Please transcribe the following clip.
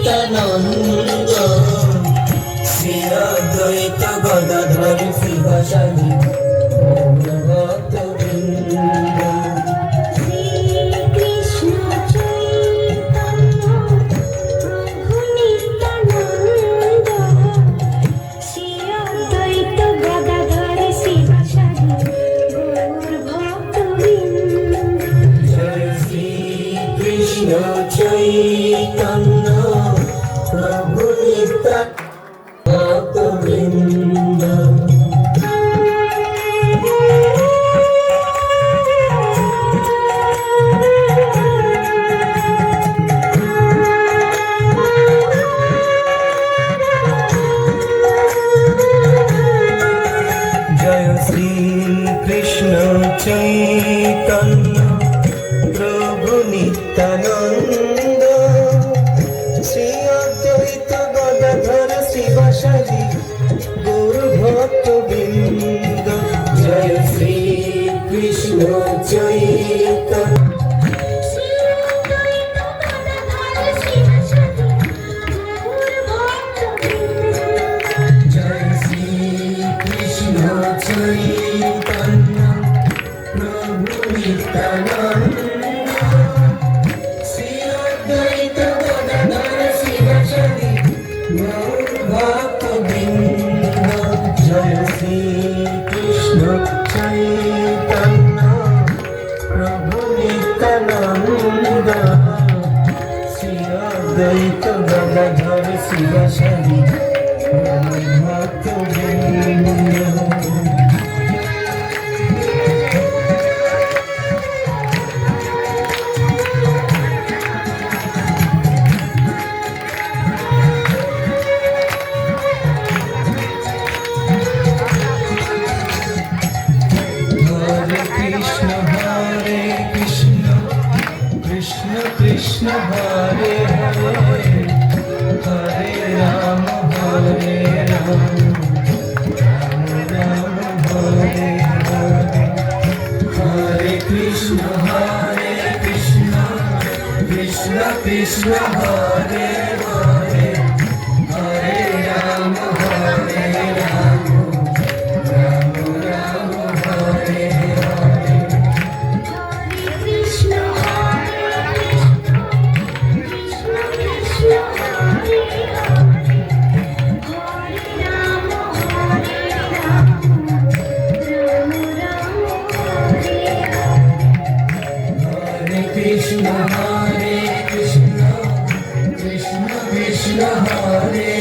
নিত্যানন্দ শ্রী অদ্বৈত গদাধর শিবাসাদি ভক্তবৃন্দ। কৃষ্ণ চৈতন্য প্রভু নিত্যানন্দ ভক্তবৃন্দ। জয় শ্রী কৃষ্ণ চৈতন্য প্রভু নিত্যানন্দ শ্রী অদ্বৈত গদাধর শিবাসাদি গৌর ভক্তবৃন্দ। জয় শ্রী কৃষ্ণ চৈতন্য জয় শ্রী কৃষ্ণ চৈতন্য প্রভু নিত্যানন্দ শ্রী অদ্বৈত গদাধর শিবাসাদি গৌর ভক্তবৃন্দ। জয় শ্রী কৃষ্ণ চৈতন্য প্রভু নিত্যানন্দ শ্রী অদ্বৈত গদাধর শিবাসাদি গৌর ভক্তবৃন্দ। কৃষ্ণ কৃষ্ণ হরে হরে হরে রাম হরে রাম রাম রাম হরে হরে। হরে Krishna Krishna Krishna Hare Hare Hare Ram Ram Ram Hare Hare. Krishna Hare Krishna Krishna Krishna Hare